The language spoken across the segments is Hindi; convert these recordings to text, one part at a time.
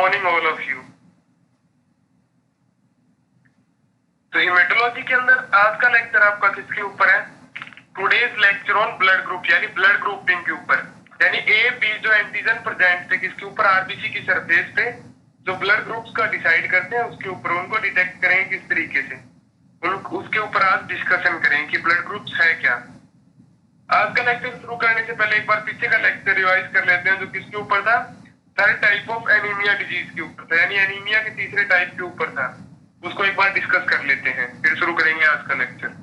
Morning all of you. तो हेमेटोलॉजी के अंदर आज का लेक्चर आपका किसके ऊपर है? Today's lecture on blood group यानी ब्लड ग्रुपिंग के ऊपर, यानी ए बी जो एंटीजन प्रेजेंट थे किसके ऊपर? आरबीसी की सरफेस पे जो ब्लड ग्रुप्स का डिसाइड करते हैं उसके ऊपर, उनको डिटेक्ट करेंगे किस तरीके से, उसके ऊपर आज डिस्कशन करेंगे कि ब्लड ग्रुप्स है क्या। आज का लेक्चर शुरू करने से पहले एक बार पीछे का लेक्चर रिवाइज कर लेते हैं जो किसके ऊपर था? Third type of anaemia disease के ऊपर था, यानी एनीमिया के तीसरे टाइप के ऊपर था। उसको एक बार डिस्कस कर लेते हैं, फिर शुरू करेंगे आज का लेक्चर।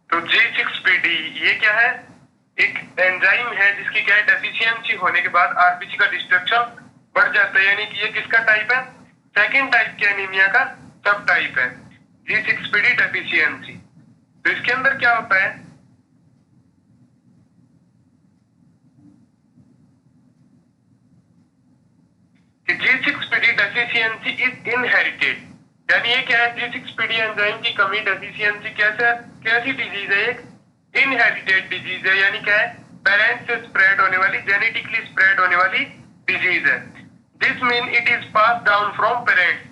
तो G6PD ये क्या है? एक एंजाइम है जिसकी क्या है, डेफिशिएंसी होने के बाद आरबीसी का डिस्ट्रक्शन बढ़ जाता है, यानी कि ये किसका टाइप है? सेकंड टाइप के एनीमिया का सब टाइप है G6PD डेफिशिएंसी। तो इसके अंदर क्या होता है कि G6PD डेफिशिएंसी इज इनहेरिटेड, यानी ये क्या है? G6PD एंजाइम की कमी डेफिशिएंसी कैसी डिजीज है? एक इनहेरिटेड डिजीज है, यानी क्या है? पेरेंट्स से स्प्रेड होने वाली, जेनेटिकली स्प्रेड होने वाली डिजीज है। This mean it is pass down from parents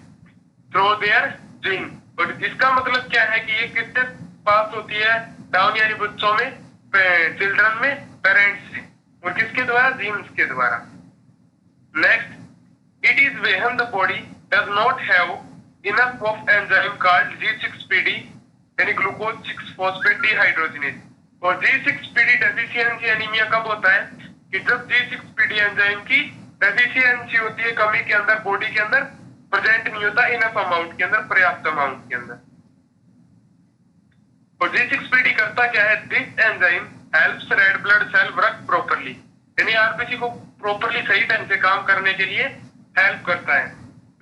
through their gene. और इसका मतलब क्या है कि ये किससे पास होती है डाउन, यानी बच्चों में, चिल्ड्रन में पेरेंट्स से, और किसके द्वारा? जीन्स के द्वारा। Next, it is when the body does not have enough of enzyme called G6PD यानी ग्लूकोज 6-फॉस्फेट डिहाइड्रोजिनेज। और G6PD डेफिशिएंसी एनीमिया कब होता है? कि जब G6PD एंजाइम की डेफिशिएंसी होती है, कमी के अंदर, बॉडी के अंदर प्रेजेंट नहीं होता इनफ अमाउंट के अंदर, पर्याप्त अमाउंट के अंदर। और G6PD करता क्या है? This enzyme helps red blood cell work properly, यानी आरबीसी को प्रॉपरली सही ढंग से काम करने के लिए हेल्प करता है।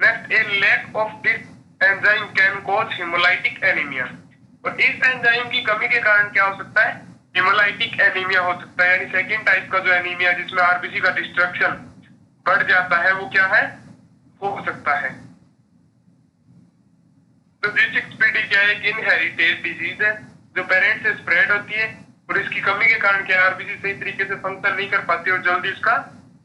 Next, a lack of this enzyme can cause haemolytic anaemia. और इस एंजाइम की कमी के कारण क्या हो सकता है? हेमोलाइटिक एनीमिया हो सकता है, यानी सेकंड टाइप का जो एनीमिया जिसमें आरबीसी का डिस्ट्रक्शन बढ़ जाता है, वो क्या है? हो सकता है। तो G6PD क्या है? एक इनहेरिटेड डिजीज है जो पेरेंट्स से स्प्रेड होती है, और इसकी कमी के कारण क्या, आरबीसी सही तरीके से फंक्शन नहीं कर पाती और जल्दी इसका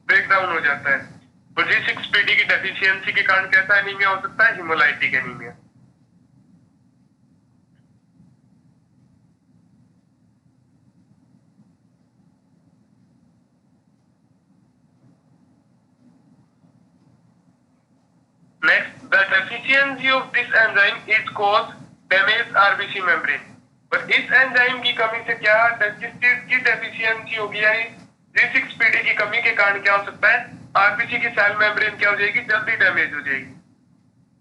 ब्रेकडाउन हो जाता है। और G6PD की डेफिशिएंसी के कारण कैसा एनीमिया हो सकता है? Haemolytic anaemia. Next, the deficiency of this enzyme is cause damage RBC membrane. पर इस एंजाइम की कमी से क्या, किस चीज की डेफिशिएंसी होगी, यानी G6PD की कमी के कारण क्या हो सकता है? आरबीसी की सेल मेम्ब्रेन क्या हो जाएगी? जल्दी डैमेज हो जाएगी।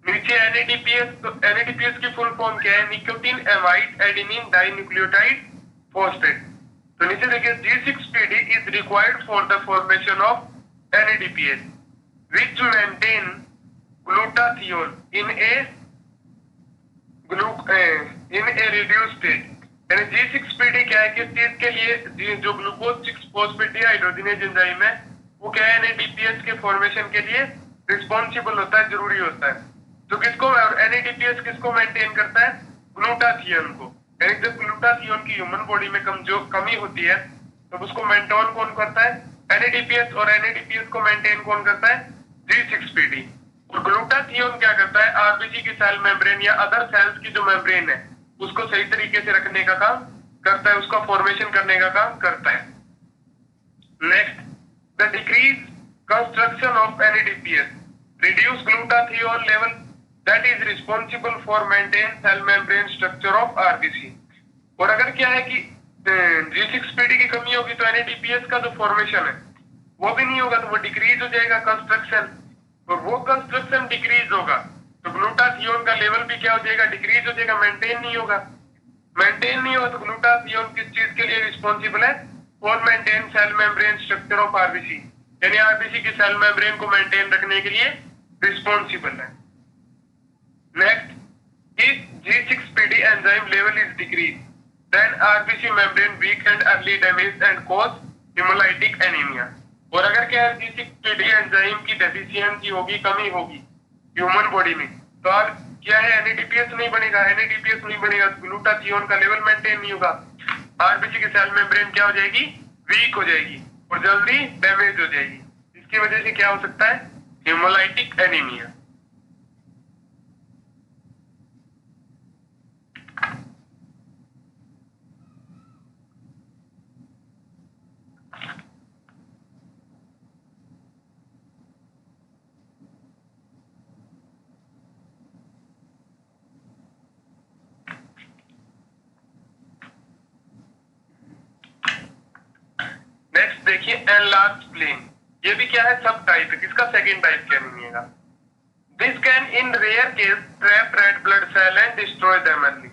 नीचे NADPS, तो NADPS की फुल फॉर्म क्या है? Nicotine amide adenine dinucleotide phosphate. तो नीचे देखिए, G6PD is required for the formation of NADPS which maintain glutathione in a reduced state। यानी G6PD क्या है? किस चीज के लिए? जो ग्लूकोज 6-फॉस्फेट डिहाइड्रोजिनेज एंजाइम है वो क्या है? NADPS के फॉर्मेशन के लिए रिस्पॉन्सिबल होता है, जरूरी होता है। तो किसको, और NADPS किसको मेंटेन करता है? ग्लूटाथियोन को। यानी जब ग्लूटाथियोन की ह्यूमन बॉडी में कमी होती है तो उसको मेंटेन कौन करता है? NADPS। और NADPS को मेंटेन कौन करता है? G6PD। और ग्लूटाथियोन क्या करता है? आरबीसी की सेल मेम्ब्रेन या अदर सेल्स की जो मेम्ब्रेन है उसको सही तरीके से रखने का काम करता है, उसका फॉर्मेशन करने का काम करता है। Next, the decrease construction of NADPS reduce glutathione level that is responsible for maintain cell membrane structure of RBC। और अगर क्या है कि G6PD की कमी होगी तो NADPS का जो फॉर्मेशन है वो भी नहीं होगा, तो वो डिक्रीज हो जाएगा कंस्ट्रक्शन। और वो कंस्ट्रक्शन डिक्रीज होगा तो ग्लूटाथियोन का लेवल भी क्या हो जाएगा? डिक्रीज हो जाएगा, मेंटेन नहीं होगा। मेंटेन नहीं हो तो ग्लूटाथियोन किस चीज के लिए रिस्पॉन्सिबल है? For maintain cell membrane structure of RBC, यानी आरबीसी की सेल मेम्ब्रेन को मेंटेन रखने के लिए रिस्पॉन्सिबल है। Next, if G6PD enzyme level is decreased, then RBC membrane weak and early damage and cause hemolytic anemia। और अगर क्या है G6PD एंजाइम की डेफिशिएंसी होगी, कमी होगी ह्यूमन बॉडी में, तो आप क्या है NADPS नहीं बनेगा, NADPS नहीं बनेगा तो ग्लूटाथियोन का लेवल मेंटेन नहीं होगा, आरबीसी की सेल मेम्ब्रेन क्या हो जाएगी? वीक हो जाएगी और जल्दी डैमेज हो जाएगी। इसकी वजह से क्या हो सकता है? Haemolytic anaemia. नेक्स्ट देखिए एनलार्ज स्प्लीन, ये भी क्या है? सब टाइप है, किसका? सेकंड टाइप के एनीमिया का। This can in rare case trap red blood cell and destroy them early,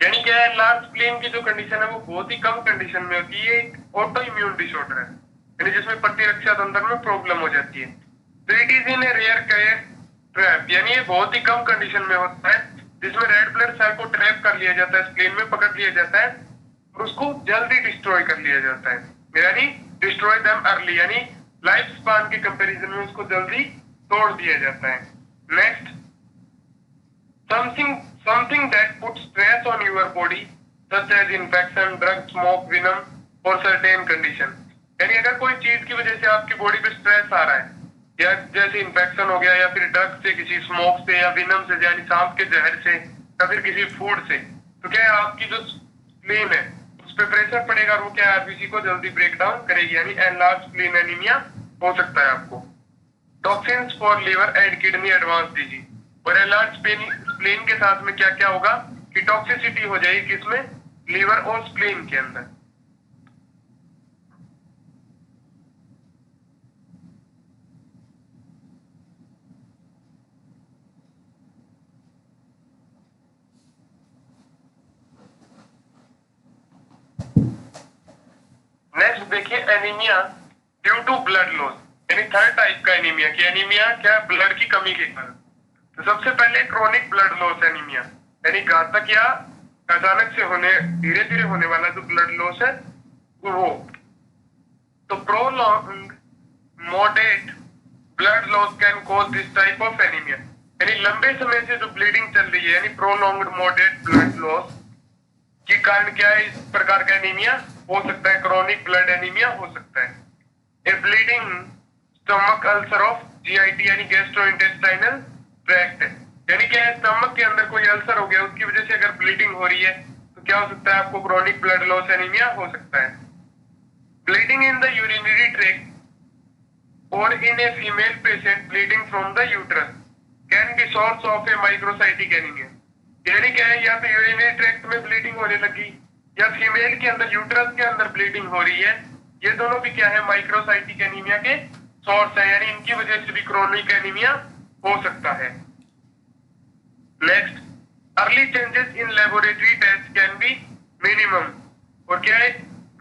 यानी क्या है लार्ज स्प्लीन की जो कंडीशन है वो बहुत ही कम कंडीशन में होती है, एक ऑटो इम्यून डिसऑर्डर है, यानी जिसमें प्रतिरक्षा तंत्र में प्रॉब्लम हो जाती है। तो it is in a rare case trap, यानी ये बहुत ही कम कंडीशन में होता है जिसमें रेड ब्लड सेल को ट्रैप कर लिया जाता है, स्प्लीन में पकड़ लिया जाता है और उसको जल्दी डिस्ट्रॉय कर लिया जाता है, यानी डिस्ट्रॉय देम अर्ली, यानी लाइफ स्पान के कंपैरिजन में उसको जल्दी तोड़ दिया जाता है। Next, something that puts stress on your body such as infection, drug, smoke, venom or certain condition, यानी अगर कोई चीज की वजह से आपकी बॉडी पे स्ट्रेस आ रहा है, या जैसे इन्फेक्शन हो गया, या फिर ड्रग से, किसी स्मोक से, या विनम से यानी सांप के जहर से, या फिर किसी फूड से, तो क्या है आपकी जो स्प्लीन है उस पे प्रेशर पड़ेगा और वो क्या आरबीसी को जल्दी ब्रेक डाउन करेगी, यानी एनलार्ज स्प्लीन एनीमिया हो सकता है आपको। Toxins for liver and kidney advance दीजिए, और एनलार्ज स्प्लीन के साथ में क्या क्या होगा कि टॉक्सिसिटी हो जाएगी, किसमें? लीवर और स्प्लीन के अंदर। नेक्स्ट देखिए anaemia due to blood loss, यानी थर्ड टाइप का एनीमिया की एनीमिया क्या? ब्लड की कमी के कारण। तो सबसे पहले क्रोनिक ब्लड लॉस एनीमिया, यानी घातक या अचानक से होने, धीरे धीरे होने वाला जो ब्लड लॉस है वो। तो prolong moderate blood loss can cause this type of anaemia, यानी लंबे समय से जो ब्लीडिंग चल रही है, यानी प्रोलॉन्ग्ड मॉडरेट ब्लड लॉस के कारण क्या है इस प्रकार का एनीमिया हो सकता है, क्रोनिक ब्लड एनीमिया हो सकता है। A bleeding stomach ulcer of GIT, यानी गैस्ट्रोइंटेस्टाइनल ट्रैक्ट, यानी क्या है स्टमक के अंदर कोई अल्सर हो गया, उसकी वजह से अगर ब्लीडिंग हो रही है तो क्या हो सकता है आपको? क्रोनिक ब्लड लॉस एनीमिया हो सकता है। Bleeding in the urinary tract और in a female patient bleeding from the uterus can be source of a microcytic anaemia, यानी क्या है या तो यूरिनरी ट्रैक्ट में ब्लीडिंग होने लगी या फीमेल के अंदर यूट्रस के अंदर ब्लीडिंग हो रही है, ये दोनों भी क्या है? माइक्रोसाइटिक एनीमिया के सोर्स है, यानी इनकी वजह से भी क्रोनिक एनीमिया हो सकता है। Next, early changes in laboratory test can be minimum, और क्या है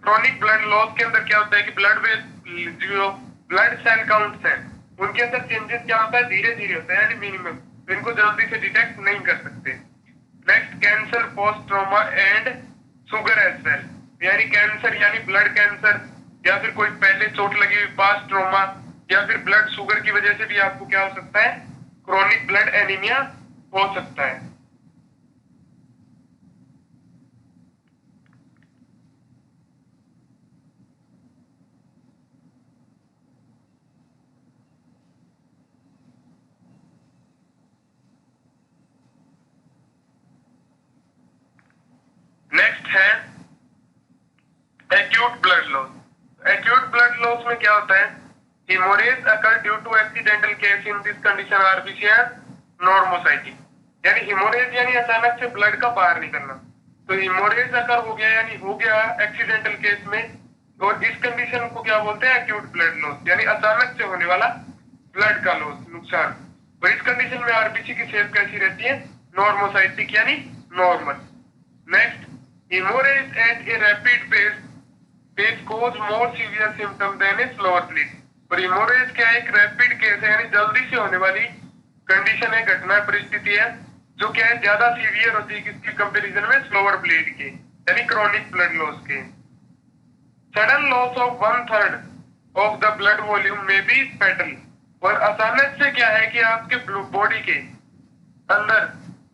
क्रोनिक ब्लड लॉस के अंदर क्या होता है कि ब्लड में जो ब्लड सेल काउंट्स हैं उनके अंदर चेंजेस क्या होता है? धीरे धीरे होता है, यानी मिनिमम, तो इनको जल्दी से डिटेक्ट नहीं कर सकते। Next, cancer post trauma and sugar as well, यानी कैंसर यानी ब्लड कैंसर, या फिर कोई पहले चोट लगी हुई पास्ट ट्रॉमा, या फिर ब्लड शुगर की वजह से भी आपको क्या हो सकता है? क्रोनिक ब्लड एनीमिया हो सकता है। नेक्स्ट है acute blood loss. Acute blood loss में क्या होता है? Haemorrhage occur due to accidental case in this condition RBC normocytic, यानी हेमोरेज यानी अचानक से ब्लड का बाहर निकलना, तो हेमोरेज अकर हो गया यानी हो गया एक्सीडेंटल केस में, और इस कंडीशन को क्या बोलते हैं? एक्यूट ब्लड लॉस, यानी अचानक से होने वाला ब्लड का लॉस, नुकसान। और इस कंडीशन में आरबीसी की शेप कैसी रहती है? नॉर्मोसाइटिक यानी normal. Next, Hemorrhage at a rapid pace cause more severe symptom than a slower bleed. और hemorrhage क्या है? एक रैपिड केस है, यानी जल्दी से होने वाली कंडीशन है, घटना परिस्थिति है, जो क्या है ज्यादा सीवियर होती है किसकी कंपैरिजन में? स्लोअर ब्लीड के, यानी क्रॉनिक ब्लड लॉस के। Sudden loss of 1/3 of the blood volume में बी फैटल। और अचानक से क्या है कि आपके बॉडी के अंदर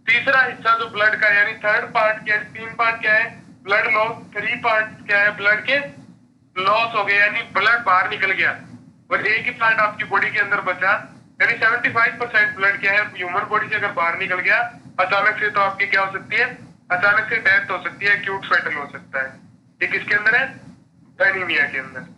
तीसरा हिस्सा जो ब्लड का, यानी थर्ड पार्ट क्या है? 3 पार्ट क्या है? Blood loss. 3 पार्ट क्या है? ब्लड के लॉस हो गए, यानी ब्लड बाहर निकल गया, और एक ही पार्ट आपकी बॉडी के अंदर बचा, यानी 75% ब्लड क्या है ह्यूमन बॉडी से अगर बाहर निकल गया अचानक से, तो आपकी क्या हो सकती है? अचानक से डेथ हो सकती है, एक्यूट फैटल हो सकता है। ये किसके अंदर है? एनीमिया के अंदर।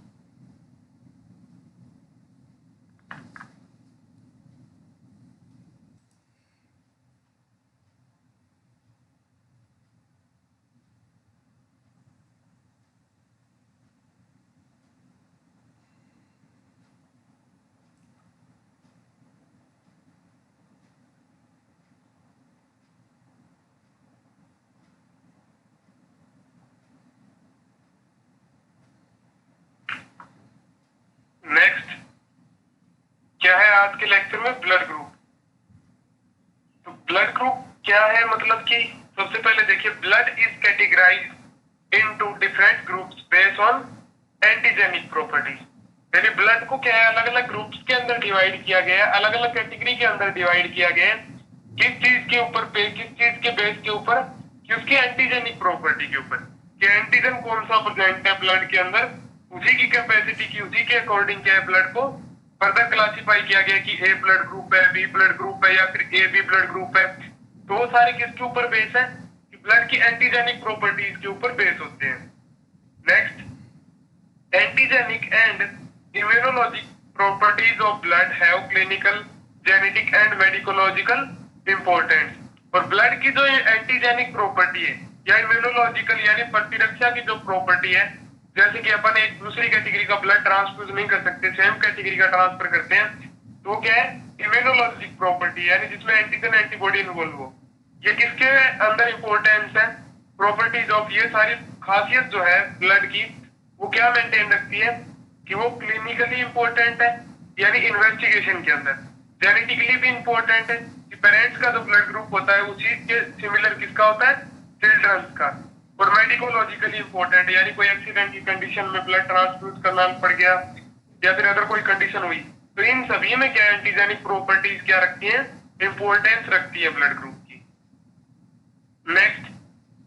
नेक्स्ट क्या है आज के लेक्चर में? Blood group. तो ब्लड ग्रुप क्या है? मतलब कि सबसे पहले देखिए, blood is categorised into different groups based on antigenic properties. यानी ब्लड को क्या है अलग अलग ग्रुप्स के अंदर डिवाइड किया गया है, अलग अलग कैटेगरी के अंदर डिवाइड किया गया है। किस चीज के ऊपर? किस चीज के बेस के ऊपर? कि उसकी एंटीजेनिक प्रॉपर्टी के ऊपर, कि एंटीजन कौन सा प्रेजेंट है ब्लड के अंदर, उसी की कैपेसिटी की, उसी के अकॉर्डिंग क्या है ब्लड को फर्दर क्लासिफाई किया गया कि ए ब्लड ग्रुप है, बी ब्लड ग्रुप है, या फिर ए बी ब्लड ग्रुप है। तो वो सारे किसके ऊपर बेस है? कि ब्लड की एंटीजेनिक प्रॉपर्टीज के ऊपर बेस होते हैं। Next, antigenic and immunologic properties of blood have clinical, genetic and medicological importance। और ब्लड की जो एंटीजेनिक प्रॉपर्टी है या इम्यूनोलॉजिकल यानी प्रतिरक्षा की जो प्रॉपर्टी है, जैसे कि अपन एक दूसरी कैटेगरी का ब्लड ट्रांसफ्यूज नहीं कर सकते, सेम कैटेगरी का ट्रांसफर करते हैं, तो क्या है? इम्यूनोलॉजिक प्रॉपर्टी, यानी जिसमें एंटीजन एंटीबॉडी इन्वॉल्व हो। ये किसके अंदर इंपॉर्टेंस है? प्रॉपर्टीज ऑफ, ये सारी खासियत जो है ब्लड की, वो क्या मेंटेन रखती है? कि वो क्लिनिकली इंपॉर्टेंट है, यानी इन्वेस्टिगेशन के अंदर। जेनेटिकली भी इंपॉर्टेंट है, कि पेरेंट्स का जो ब्लड ग्रुप होता है उसी के सिमिलर किसका होता है? चिल्ड्रंस का। और मेडिकोलॉजिकली इंपॉर्टेंट है, यानी कोई एक्सीडेंट की कंडीशन में ब्लड ट्रांसफ्यूज करना पड़ गया, या फिर अगर कोई कंडीशन हुई, तो इन सभी में क्या एंटीजेनिक प्रॉपर्टीज क्या रखती है? इंपॉर्टेंस रखती है ब्लड ग्रुप की। Next,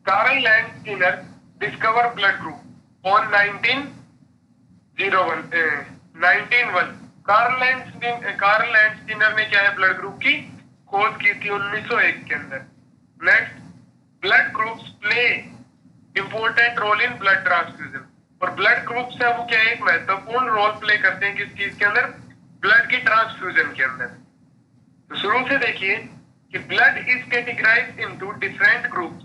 Karl Landsteiner discover blood group on 1901। Karl Landsteiner ने क्या है ब्लड ग्रुप की खोज की थी 1901 के अंदर। Next, blood groups play important role in blood transfusion. और ब्लड ग्रुप्स है वो क्या है? एक महत्वपूर्ण रोल प्ले करते हैं किस चीज के अंदर? ब्लड की ट्रांसफ्यूजन के अंदर। तो शुरू से देखिए कि blood is categorised into different groups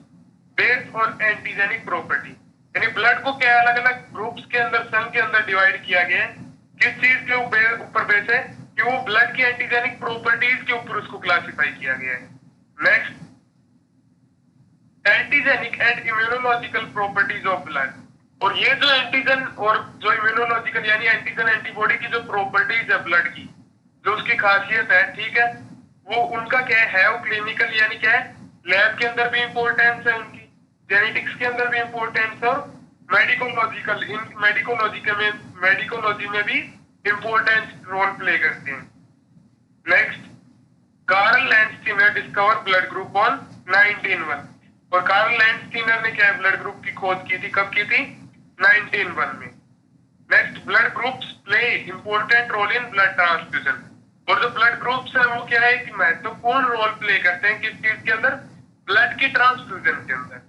based on antigenic property. यानी ब्लड को क्या अलग अलग ग्रुप्स के अंदर, संघ के अंदर डिवाइड किया गया है, किस चीज के ऊपर बेस है? कि वो ब्लड की एंटीजेनिक प्रॉपर्टीज के ऊपर उसको क्लासिफाई किया गया है। Next, antigenic and immunological properties of blood. और ये जो एंटीजन और जो इम्यूनोलॉजिकल यानी एंटीजन एंटीबॉडी की जो प्रॉपर्टीज है ब्लड की, जो उसकी खासियत है, ठीक है, वो उनका क्या है? वो क्लिनिकल यानी क्या है? लैब के अंदर भी इंपॉर्टेंस है उनकी, जेनेटिक्स के अंदर भी इंपॉर्टेंस है, और मेडिकोलॉजिकल, इन मेडिकोलॉजी में भी इंपॉर्टेंट रोल प्ले करते हैं। Next, Karl Landsteiner discover blood group on 1901। और कार्ल लैंडस्टीनर ने क्या है ब्लड ग्रुप की खोज की थी? कब की थी? 1901 में। Next, blood groups play important role in blood transfusion. और जो ब्लड ग्रुप्स है वो क्या है कि महत्वपूर्ण रोल प्ले करते हैं किस चीज के अंदर? ब्लड की ट्रांसफ्यूजन के अंदर।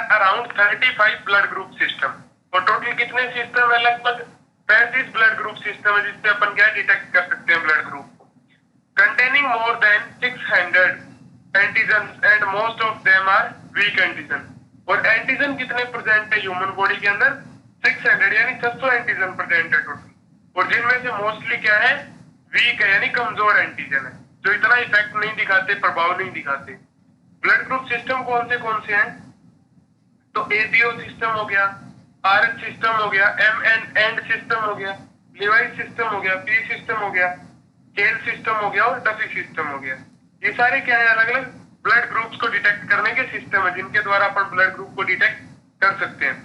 Around 35 blood group system. और टोटल कितने सिस्टम है? लगभग 35 ब्लड ग्रुप सिस्टम है जिससे अपन क्या डिटेक्ट कर सकते हैं ब्लड ग्रुप को। Containing more than 600 antigen and most of them are weak antigen. और एंटीजन कितने प्रेजेंट है ह्यूमन बॉडी के अंदर? 600 यानी 600 एंटीजन प्रेजेंट है टोटल। और जिनमें से मोस्टली क्या है? वीक है यानी कमजोर एंटीजन है, जो इतना इफेक्ट नहीं दिखाते, प्रभाव नहीं दिखाते। ब्लड ग्रुप सिस्टम कौन से हैं? तो एबीओ सिस्टम हो गया, आरएच सिस्टम हो गया, एम एन एंड सिस्टम हो गया, लिवाई सिस्टम हो गया, पी सिस्टम हो गया, केल सिस्टम हो गया और डफी सिस्टम हो गया। ये सारे क्या है? अलग अलग ब्लड ग्रुप्स को डिटेक्ट करने के सिस्टम है जिनके द्वारा अपन ब्लड ग्रुप को डिटेक्ट कर सकते हैं।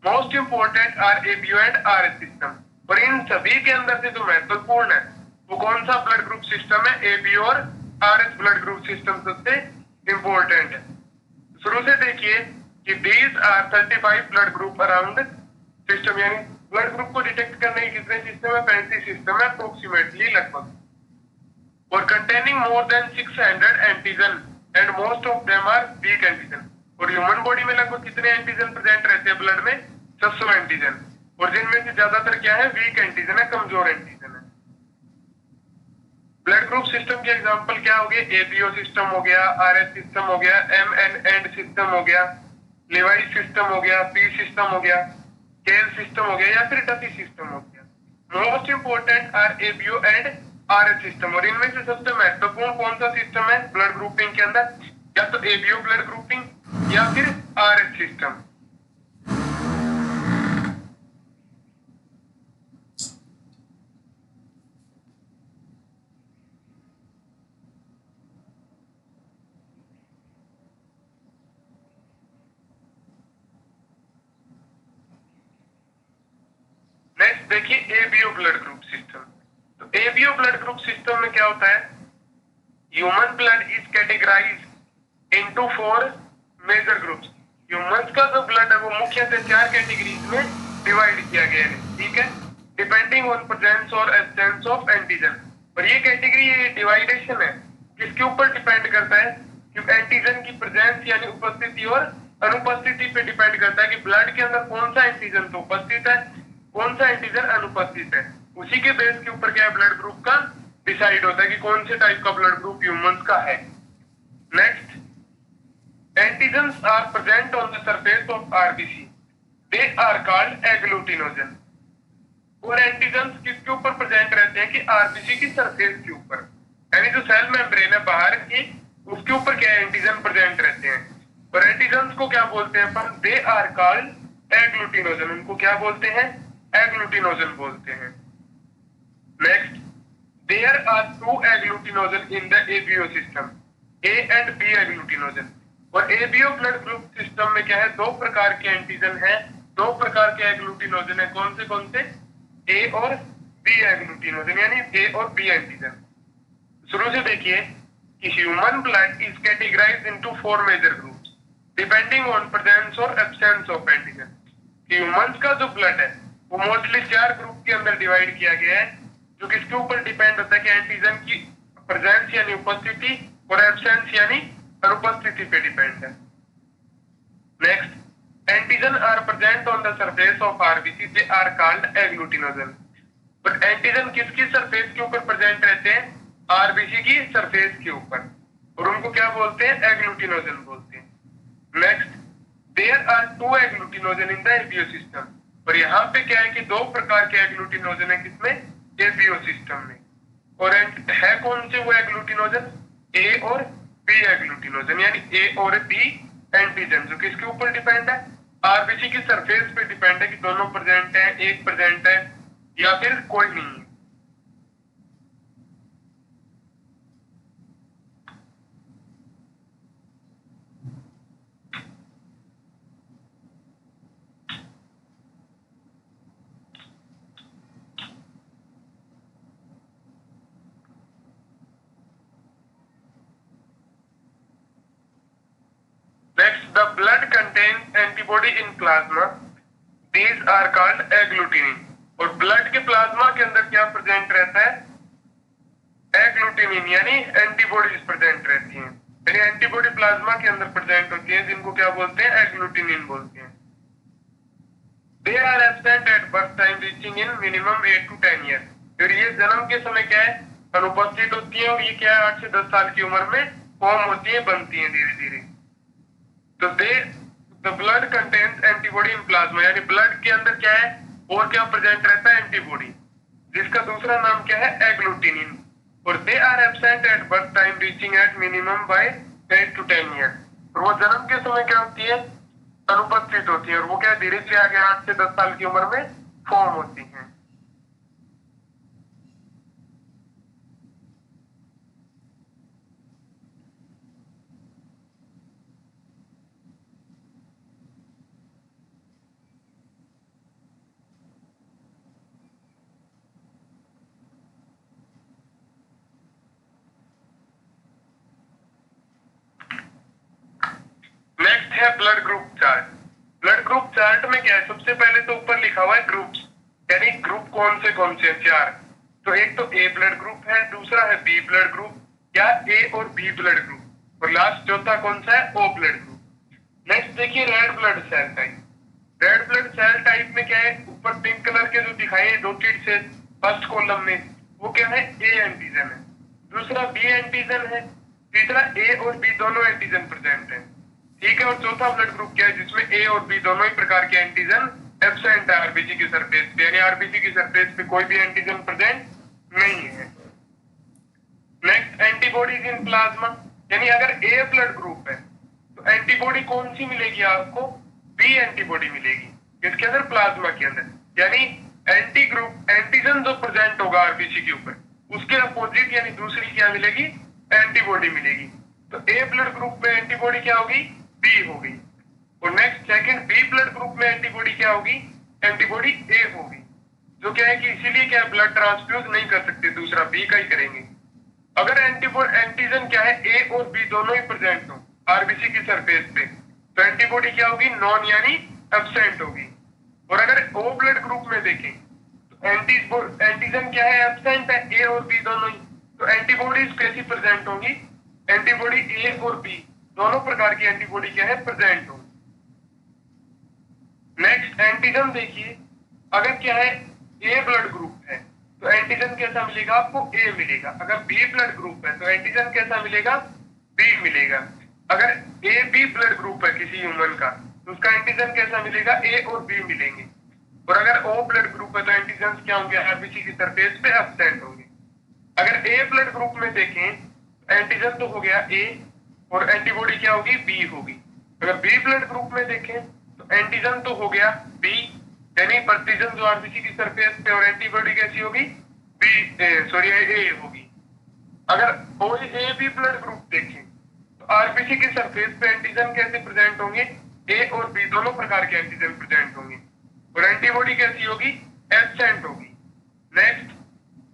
Most important are ABO and Rh system. और इन सभी के अंदर से जो महत्वपूर्ण है वो कौन सा ब्लड ग्रुप सिस्टम है? एबीओ और आरएच ब्लड ग्रुप सिस्टम सबसे इंपॉर्टेंट है। शुरू से देखिए कि these are 35 blood group around system, यानी ब्लड ग्रुप को डिटेक्ट करने के कितने सिस्टम है? 35 सिस्टम है अप्रोक्सीमेटली लगभग। और containing more than 600 antigen and most of them are weak antigen. और ह्यूमन बॉडी में लगभग कितने एंटीजन प्रेजेंट रहते हैं ब्लड में? 600 एंटीजन। और जिनमें से ज्यादातर क्या है? वीक एंटीजन है, कमजोर एंटीजन है। ब्लड ग्रुप सिस्टम के एग्जांपल क्या हो गए? एबीओ सिस्टम हो गया, आरएच सिस्टम हो गया, एम एन एंड सिस्टम हो गया, लिवाई सिस्टम हो गया, पी सिस्टम हो गया, केल सिस्टम हो गया या फिर डफी सिस्टम हो गया। Most important are ABO and Rh system. और इनमें से सबसे महत्वपूर्ण कौन सा सिस्टम है ब्लड ग्रुपिंग के अंदर? या तो एबीओ ब्लड ग्रुपिंग या फिर आरएच सिस्टम। नेक्स्ट देखिए एबीओ ब्लड ग्रुप सिस्टम। तो एबीओ ब्लड ग्रुप सिस्टम में क्या होता है? Human blood is categorised into 4 major groups. Humans का जो ब्लड है वो मुख्यतः 4 कैटेगरीज में डिवाइड किया गया है, ठीक है, डिपेंडिंग ऑन प्रेजेंस और एब्सेंस ऑफ एंटीजन। और ये कैटेगरी, ये डिवाइडेशन है किसके ऊपर डिपेंड करता है? कि एंटीजन की प्रेजेंस यानी उपस्थिति और अनुपस्थिति पे डिपेंड करता है कि ब्लड के अंदर कौन सा एंटीजन तो उपस्थित है, कौन सा एंटीजन अनुपस्थित है। उसी के बेस के ऊपर क्या है? ब्लड ग्रुप का डिसाइड होता है कि कौन से टाइप का ब्लड ग्रुप ह्यूमंस का है। Next, antigens are present on the surface of RBC, they are called agglutinogen. और एंटीजन्स किसके ऊपर प्रेजेंट रहते हैं? कि आरबीसी की सरफेस के ऊपर, यानी जो सेल मेम्ब्रेन है बाहर की, उसके ऊपर क्या एंटीजन प्रेजेंट रहते हैं। और एंटीजन्स को क्या बोलते हैं अपन? दे आर कॉल्ड एग्लूटिनोजन। उनको क्या बोलते हैं? एग्लूटिनोजन बोलते हैं। Next, there are 2 agglutinogen in the ABO system, A and B agglutinogen. और एबीओ ब्लड ग्रुप सिस्टम में क्या है? 2 प्रकार के एंटीजन है, 2 प्रकार के एग्लूटिनोजन है। कौन से? ए और बी एग्लूटिनोजन, यानी ए और बी एंटीजन। शुरू से देखिए कि human blood is categorised into 4 major groups depending on presence और एब्सेंस ऑफ एंटीजन। ह्यूमंस का जो ब्लड है वो मोस्टली 4 ग्रुप के अंदर डिवाइड किया गया है, जो किसके ऊपर डिपेंड होता है? कि एंटीजन की प्रेजेंस यानी उपस्थिति और एब्सेंस यानी अनुपस्थिति पे डिपेंड है। Next, antigen are present on the surface of RBC, they are called agglutinogen. But antigen किसकी सरफेस के ऊपर प्रेजेंट रहते हैं? आरबीसी की सरफेस के ऊपर, और उनको क्या बोलते हैं? एग्लूटिनोजन बोलते हैं। Next, there are 2 agglutinogen in the ABO system. और यहाँ पे क्या है कि 2 प्रकार के एग्लूटिनोजन है किसमें? एबीओ सिस्टम में। और है कौन से वो एग्लूटिनोजन? ए और बी एग्लूटिनोजन, यानी ए और बी एंटीजन, जो किसके ऊपर डिपेंड है? आरबीसी की सरफेस पे डिपेंड है कि दोनों प्रेजेंट है, एक प्रेजेंट है या फिर कोई नहीं है। Next, the blood contains antibody in plasma. These are called agglutinin. और ब्लड के प्लाज्मा के अंदर क्या प्रेजेंट रहता है? एग्लूटिनिन, यानी एंटीबॉडीज प्रेजेंट रहती हैं। यानी एंटीबॉडी प्लाज्मा के अंदर प्रेजेंट होती है, जिनको क्या बोलते हैं, एग्लूटिनिन बोलते हैं। They are absent at birth time reaching in minimum 8 to 10 year. और ये जन्म के समय क्या है, अनुपस्थित होती है, और ये क्या है 8 से 10 साल की उम्र में फॉर्म होती है, बनती है धीरे धीरे। तो they the blood contains antibody in plasma, यानी ब्लड के अंदर क्या है और क्या प्रेजेंट रहता है, एंटीबॉडी, जिसका दूसरा नाम क्या है, एग्लूटिनिन। और they are absent at birth time reaching at minimum by 8 to 10 year. और वो जन्म के समय क्या होती है, अनुपस्थित होती है, और वो क्या धीरे धीरे आगे 8 से 10 साल की उम्र में फॉर्म होती है। नेक्स्ट है blood group chart. Blood group chart में क्या है, सबसे पहले तो ऊपर लिखा हुआ है ग्रुप्स, यानी ग्रुप कौन से हैं, 4। तो एक तो ए ब्लड ग्रुप है, दूसरा है बी ब्लड ग्रुप या ए और बी ब्लड ग्रुप, और लास्ट चौथा कौन सा है, ओ ब्लड ग्रुप। नेक्स्ट देखिए red blood cell type. Red blood cell type में क्या है, ऊपर पिंक कलर के जो दिखाए डॉटेड सेल फर्स्ट कॉलम में, वो क्या है, ए एंटीजन है, दूसरा बी एंटीजन है, तीसरा ए और बी दोनों एंटीजन प्रेजेंट है, ठीक है। और चौथा ब्लड ग्रुप क्या है, जिसमें ए और बी दोनों ही प्रकार के एंटीजन एब्सेंट है आरबीसी की सरफेस पे, यानी आरबीसी की सरफेस पे कोई भी एंटीजन प्रेजेंट नहीं है। नेक्स्ट एंटीबॉडीज इन प्लाज्मा, यानी अगर ए ब्लड ग्रुप है तो एंटीबॉडी कौन सी मिलेगी आपको, बी एंटीबॉडी मिलेगी, किसके अंदर, प्लाज्मा के अंदर। यानी एंटी ग्रुप एंटीजन जो प्रेजेंट होगा आरबीसी के ऊपर, उसके अपोजिट यानी दूसरी क्या मिलेगी, एंटीबॉडी मिलेगी। तो ए ब्लड ग्रुप में एंटीबॉडी क्या होगी, बी होगी। और next second B blood group में एंटीबॉडी क्या होगी, एंटीबॉडी ए होगी, जो क्या है कि इसीलिए क्या ब्लड ट्रांसफ्यूज नहीं कर सकते, दूसरा बी का ही करेंगे। अगर एंटीजन क्या है, ए और बी दोनों ही प्रेजेंट हो आरबीसी की सरफेस पे, तो एंटीबॉडी क्या होगी, नॉन यानी एब्सेंट होगी। और अगर ओ ब्लड ग्रुप में देखें तो एंटीजन क्या है, एब्सेंट है, ए और बी दोनों ही, तो एंटीबॉडीज कैसी प्रेजेंट होंगी, एंटीबॉडी ए और बी दोनों प्रकार की एंटीबॉडी क्या है, प्रेजेंट होगी। नेक्स्ट एंटीजन देखिए, अगर क्या है ए ब्लड ग्रुप है तो एंटीजन कैसा मिलेगा आपको, ए मिलेगा। अगर बी ब्लड ग्रुप है तो एंटीजन कैसा मिलेगा, बी मिलेगा। अगर ए बी ब्लड ग्रुप है किसी ह्यूमन का तो उसका एंटीजन कैसा मिलेगा, ए और बी मिलेंगे। और अगर ओ ब्लड ग्रुप है तो एंटीजन क्या होंगे, आरबीसी की सरफेस पे एब्सेंट होंगे। अगर ए ब्लड ग्रुप में देखें एंटीजन तो हो गया ए और एंटीबॉडी क्या होगी, बी होगी। अगर बी ब्लड ग्रुप में देखें तो एंटीजन तो हो गया बी, यानी प्रतिजन जो आरबीसी की सरफेस पे, और एंटीबॉडी कैसी होगी, बी सॉरी ए होगी। अगर ओ ए बी ब्लड ग्रुप देखें तो आरबीसी की सरफेस पे एंटीजन कैसे प्रेजेंट होंगे, ए और बी दोनों प्रकार के एंटीजन प्रेजेंट होंगे, और एंटीबॉडी कैसी होगी, एब्सेंट होगी। नेक्स्ट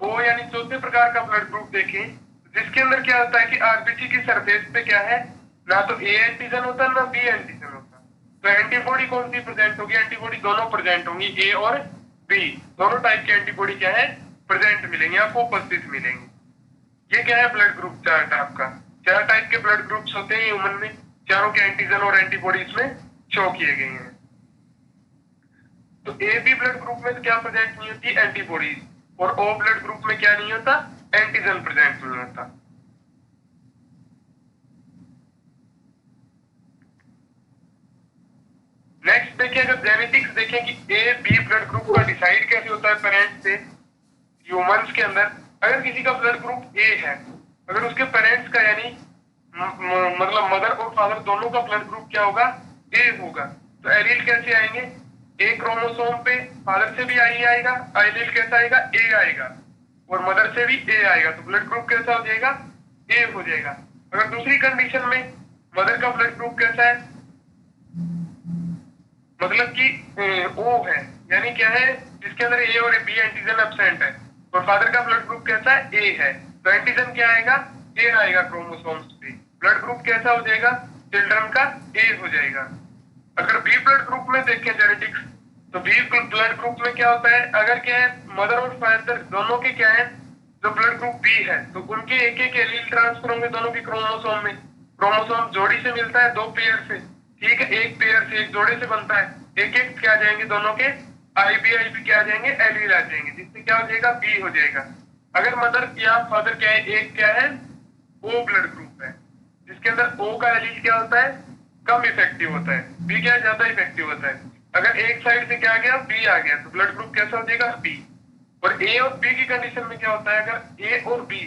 ओ यानी चौथे प्रकार का ब्लड ग्रुप देखें, जिसके अंदर क्या होता है कि आरबीसी की सरफेस पे क्या है, ना तो ए एंटीजन होता है ना बी एंटीजन होता। तो एंटीबॉडी कौन सी प्रेजेंट होगी, एंटीबॉडी दोनों प्रेजेंट होंगी, ए और बी दोनों टाइप की एंटीबॉडी क्या है, प्रेजेंट मिलेंगे आपको, उपस्थित मिलेंगे। ये क्या है ब्लड ग्रुप चार्ट आपका। 4 टाइप के ब्लड ग्रुप्स होते हैं ह्यूमन में, चारों के एंटीजन और एंटीबॉडी इसमें शो किए गए हैं। तो ए बी ब्लड ग्रुप में क्या प्रेजेंट नहीं होती, एंटीबॉडीज, और ओ ब्लड ग्रुप में क्या नहीं होता, एंटीजन प्रेजेंट नहीं होता। नेक्स्ट देखिए, अगर जेनेटिक्स देखें कि ए बी ब्लड ग्रुप का डिसाइड कैसे होता है पेरेंट्स से, ह्यूमंस के अंदर अगर किसी का ब्लड ग्रुप ए है, अगर उसके पेरेंट्स का यानी मतलब मदर और फादर दोनों का ब्लड ग्रुप क्या होगा, ए होगा, तो एलील कैसे आएंगे, ए क्रोमोसोम पे फादर से भी आई आएगा, एलील कैसा आएगा, ए आएगा, और मदर से भी ए आएगा, तो ब्लड ग्रुप कैसा हो जाएगा, ए हो जाएगा। अगर दूसरी कंडीशन में मदर का ब्लड ग्रुप कैसा है, मतलब कि ओ है, यानी क्या है जिसके अंदर ए और बी एंटीजन एब्सेंट है, और फादर का ब्लड ग्रुप कैसा है, ए है, तो एंटीजन क्या आएगा, ए आएगा क्रोमोसोम्स पे, ब्लड ग्रुप कैसा हो जाएगा, चिल्ड्रन का ए हो जाएगा। अगर बी ब्लड ग्रुप में देखें जेनेटिक्स, तो बी ब्लड ग्रुप में क्या होता है, अगर क्या है मदर और फादर दोनों के क्या है, जो ब्लड ग्रुप बी है तो उनके एक एक एलील ट्रांसफर होंगे दोनों की क्रोमोसोम में, क्रोमोसोम जोड़ी से मिलता है, 2 पेयर से, ठीक है, एक पेयर से, एक जोड़े से बनता है, एक एक क्या आ जाएंगे दोनों के आईबी क्या आ जाएंगे, एलील आ जाएंगे, जिससे क्या हो जाएगा, बी हो जाएगा। अगर मदर या फादर क्या है, एक क्या है, ओ ब्लड ग्रुप है, जिसके अंदर ओ का एलील क्या होता है, कम इफेक्टिव होता है, बी क्या ज्यादा इफेक्टिव होता है। अगर एक साइड से क्या आ गया, बी आ गया, तो ब्लड ग्रुप कैसा हो जाएगा, बी। और ए और बी की कंडीशन में क्या होता है, अगर ए और बी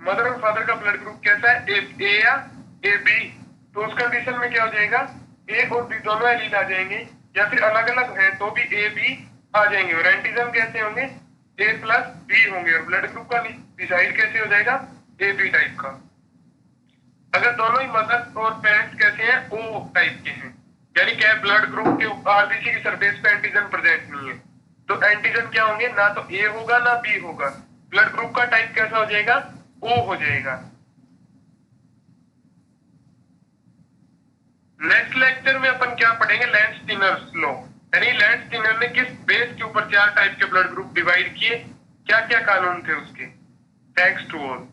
मदर और फादर का ब्लड ग्रुप कैसा है, ए या ए बी, तो उस कंडीशन में क्या हो जाएगा, ए और बी दोनों एलील आ जाएंगे, या फिर अलग अलग है तो भी ए बी आ जाएंगे। और एंटीजन कैसे होंगे, ए प्लस बी होंगे, और ब्लड ग्रुप का डिसाइड कैसे हो जाएगा, ए बी टाइप का। अगर दोनों ही मदर और पेरेंट्स कैसे हैं, ओ टाइप के हैं, यानी क्या ब्लड ग्रुप के आरबीसी की सरफेस पे एंटीजन प्रेजेंट नहीं है, तो एंटीजन क्या होंगे, ना तो ए होगा ना बी होगा, ब्लड ग्रुप का टाइप कैसा हो जाएगा, ओ हो जाएगा। नेक्स्ट लेक्चर में अपन क्या पढ़ेंगे, लैंस स्टीनर्स लॉ, यानी लैंस स्टीनर ने किस बेस के ऊपर 4 टाइप के ब्लड ग्रुप डिवाइड किए, क्या क्या कानून थे उसके। Thanks to all.